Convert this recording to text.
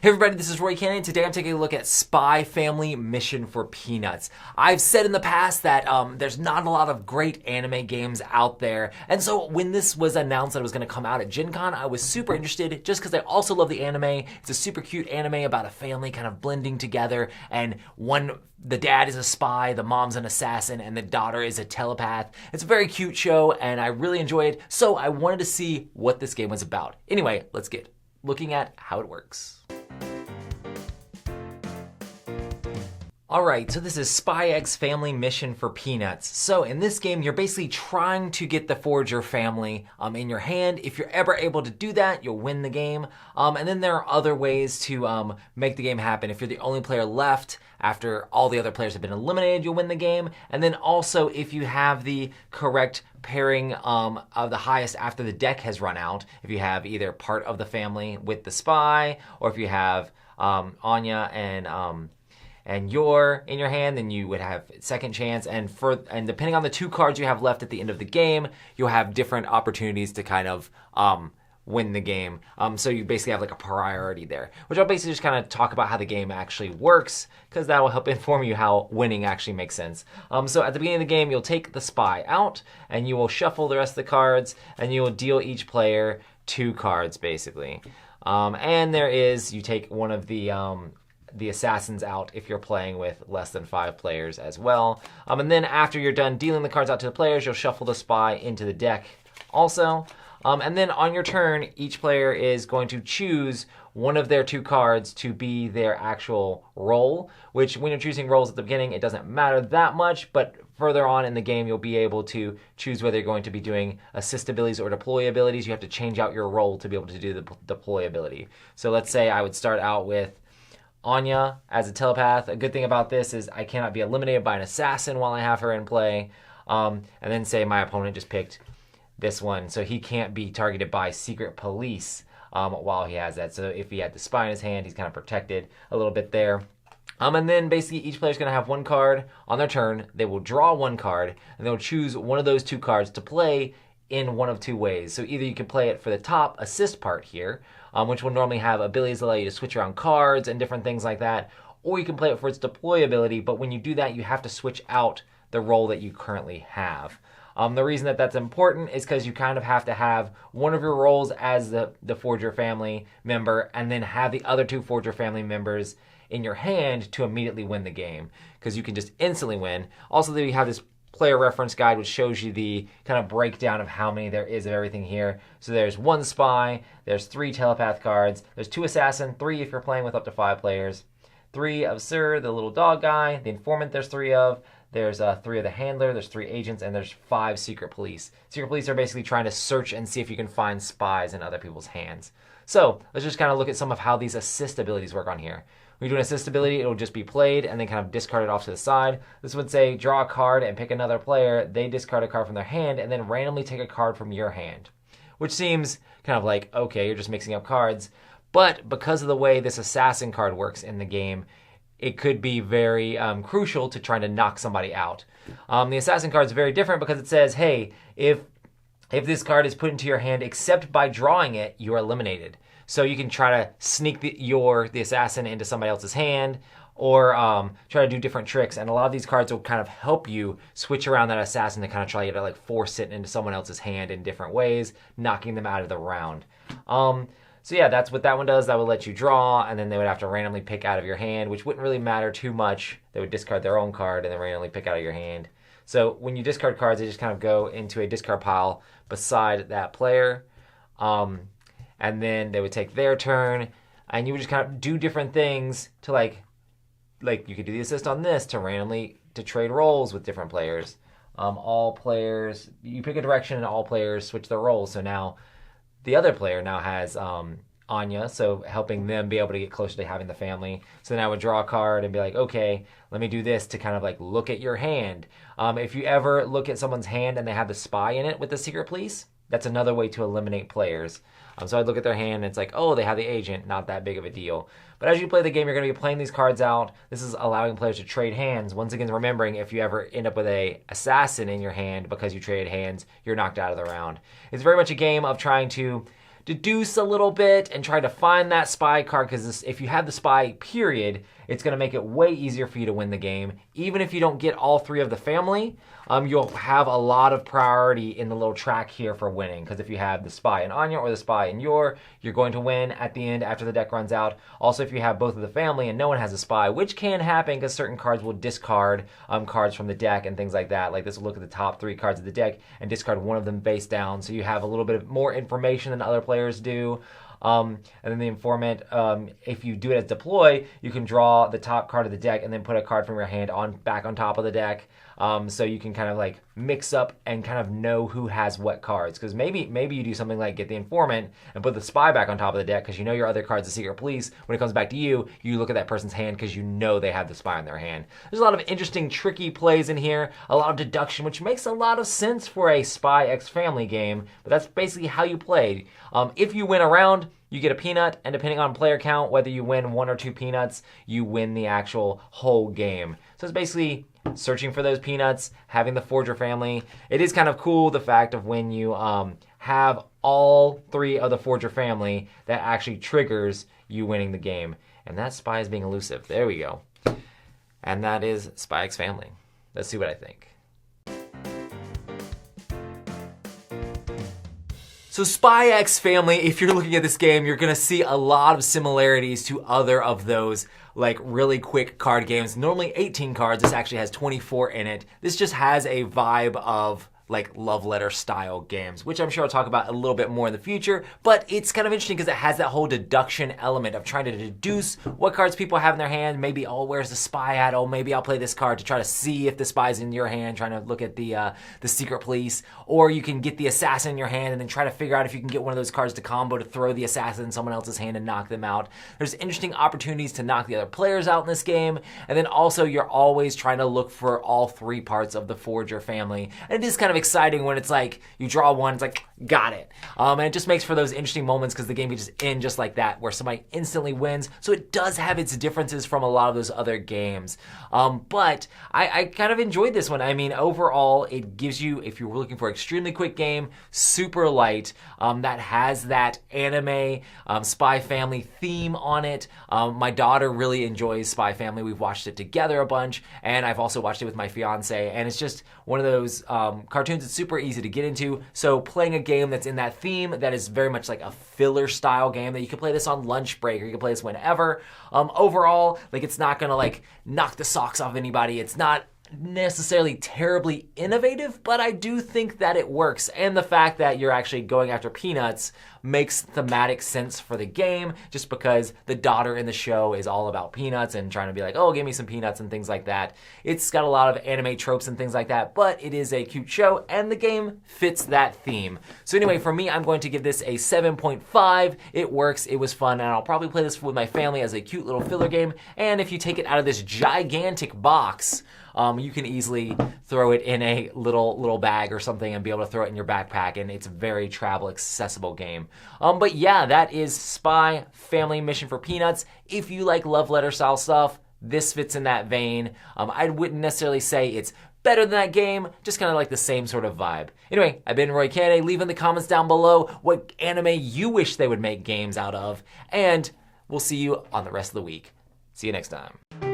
Hey everybody, this is Roy Cannon. Today I'm taking a look at Spy Family Mission for Peanuts. I've said in the past that there's not a lot of great anime games out there, and so when this was announced that it was going to come out at Gen Con, I was super interested just because I also love the anime. It's a super cute anime about a family kind of blending together, and the dad is a spy, the mom's an assassin, and the daughter is a telepath. It's a very cute show, and I really enjoy it, so I wanted to see what this game was about. Anyway, let's get looking at how it works. Alright, so this is Spy X Family Mission for Peanuts. So in this game, you're basically trying to get the Forager family in your hand. If you're ever able to do that, you'll win the game. And then there are other ways to make the game happen. If you're the only player left after all the other players have been eliminated, you'll win the game. And then also, if you have the correct pairing of the highest after the deck has run out, if you have either part of the family with the spy, or if you have Anya and you're in your hand, then you would have second chance. And depending on the two cards you have left at the end of the game, you'll have different opportunities to kind of win the game. So you basically have like a priority there, which I'll basically just kind of talk about how the game actually works, because that will help inform you how winning actually makes sense. So at the beginning of the game, you'll take the spy out, and you will shuffle the rest of the cards, and you will deal each player 2 cards, basically. And you take one of the assassins out if you're playing with less than 5 players as well. And then after you're done dealing the cards out to the players, you'll shuffle the spy into the deck also. And then on your turn, each player is going to choose one of their 2 cards to be their actual role, which when you're choosing roles at the beginning, it doesn't matter that much, but further on in the game, you'll be able to choose whether you're going to be doing assist abilities or deploy abilities. You have to change out your role to be able to do the deploy ability. So let's say I would start out with Anya as a telepath. A good thing about this is I cannot be eliminated by an assassin while I have her in play. And then say my opponent just picked this one, so he can't be targeted by secret police while he has that. So if he had the spy in his hand, he's kind of protected a little bit there. And then basically each player's going to have 1 card on their turn. They will draw 1 card, and they'll choose one of those 2 cards to play in one of 2 ways. So either you can play it for the top assist part here, which will normally have abilities that allow you to switch around cards and different things like that, or you can play it for its deploy ability, but when you do that, you have to switch out the role that you currently have. The reason that that's important is because you kind of have to have one of your roles as the Forager family member, and then have the other 2 Forager family members in your hand to immediately win the game, because you can just instantly win. Also, there you have this player reference guide, which shows you the kind of breakdown of how many there is of everything here. So there's 1 spy, there's 3 telepath cards, there's 2 assassin, 3 if you're playing with up to 5 players, 3 of Sir, the little dog guy, the informant there's 3 of, there's 3 of the handler, there's 3 agents, and there's 5 secret police. Secret police are basically trying to search and see if you can find spies in other people's hands. So let's just kind of look at some of how these assist abilities work on here. When you do an assist ability, it'll just be played and then kind of discarded off to the side. This would say draw a card and pick another player. They discard a card from their hand and then randomly take a card from your hand, which seems kind of like, okay, you're just mixing up cards. But because of the way this assassin card works in the game, it could be very crucial to trying to knock somebody out. The assassin card is very different because it says, hey, if this card is put into your hand except by drawing it, you are eliminated. So you can try to sneak the assassin into somebody else's hand, or try to do different tricks. And a lot of these cards will kind of help you switch around that assassin to kind of try to like force it into someone else's hand in different ways, knocking them out of the round. So yeah, that's what that one does. That would let you draw, and then they would have to randomly pick out of your hand, which wouldn't really matter too much. They would discard their own card and then randomly pick out of your hand. So when you discard cards, they just kind of go into a discard pile beside that player. And then they would take their turn, and you would just kind of do different things to like you could do the assist on this to randomly to trade roles with different players. All players, you pick a direction and all players switch their roles. So now the other player now has Anya, so helping them be able to get closer to having the family. So then I would draw a card and be like, okay, let me do this to kind of like look at your hand. If you ever look at someone's hand and they have the spy in it with the secret police, that's another way to eliminate players. So I'd look at their hand and it's like, oh, they have the agent, not that big of a deal. But as you play the game, you're going to be playing these cards out. This is allowing players to trade hands. Once again, remembering if you ever end up with a assassin in your hand because you traded hands, you're knocked out of the round. It's very much a game of trying to deduce a little bit and try to find that spy card, because if you have the spy, period, it's going to make it way easier for you to win the game. Even if you don't get all 3 of the family, you'll have a lot of priority in the little track here for winning, because if you have the spy in Anya or the spy in you're going to win at the end after the deck runs out. Also, if you have both of the family and no one has a spy, which can happen because certain cards will discard cards from the deck and things like that. Like this will look at the top 3 cards of the deck and discard one of them face down, so you have a little bit more information than other players do. And then the informant, if you do it as deploy, you can draw the top card of the deck and then put a card from your hand back on top of the deck. So you can kind of like mix up and kind of know who has what cards. Because maybe you do something like get the informant and put the spy back on top of the deck because you know your other card's the secret police. When it comes back to you, you look at that person's hand because you know they have the spy in their hand. There's a lot of interesting, tricky plays in here, a lot of deduction, which makes a lot of sense for a Spy X Family game. But that's basically how you play. If you win a round, you get a peanut, and depending on player count, whether you win 1 or 2 peanuts, you win the actual whole game. So it's basically searching for those peanuts, having the Forger family. It is kind of cool, the fact of when you have all 3 of the Forger family, that actually triggers you winning the game. And that spy is being elusive. There we go. And that is Spy X Family. Let's see what I think. So Spy X Family, if you're looking at this game, you're gonna see a lot of similarities to other of those like really quick card games. Normally 18 cards, this actually has 24 in it. This just has a vibe of like love letter style games, which I'm sure I'll talk about a little bit more in the future, but it's kind of interesting because it has that whole deduction element of trying to deduce what cards people have in their hand. Maybe, oh, where's the spy at? Oh, maybe I'll play this card to try to see if the spy's in your hand, trying to look at the secret police. Or you can get the assassin in your hand and then try to figure out if you can get one of those cards to combo to throw the assassin in someone else's hand and knock them out. There's interesting opportunities to knock the other players out in this game. And then also you're always trying to look for all 3 parts of the Forger family. And it is kind of exciting when it's like you draw one, it's like, got it. And it just makes for those interesting moments because the game can just end just like that, where somebody instantly wins. So it does have its differences from a lot of those other games. But I kind of enjoyed this one. I mean, overall, it gives you, if you're looking for an extremely quick game, super light, that has that anime Spy Family theme on it. My daughter really enjoys Spy Family. We've watched it together a bunch, and I've also watched it with my fiance, and it's just one of those cartoons that's super easy to get into. So playing a game that's in that theme, that is very much like a filler style game, that you can play this on lunch break or you can play this whenever. Overall, like, it's not gonna like knock the socks off anybody. It's not necessarily terribly innovative, but I do think that it works. And the fact that you're actually going after peanuts makes thematic sense for the game, just because the daughter in the show is all about peanuts and trying to be like, oh, give me some peanuts and things like that. It's got a lot of anime tropes and things like that, but it is a cute show and the game fits that theme. So anyway, for me, I'm going to give this a 7.5. It works, it was fun, and I'll probably play this with my family as a cute little filler game. And if you take it out of this gigantic box, you can easily throw it in a little bag or something and be able to throw it in your backpack, and it's a very travel accessible game. But yeah, that is Spy Family Mission for Peanuts. If you like love letter style stuff, this fits in that vein. I wouldn't necessarily say it's better than that game, just kind of like the same sort of vibe. Anyway, I've been Roy Kennedy. Leave in the comments down below what anime you wish they would make games out of, and we'll see you on the rest of the week. See you next time.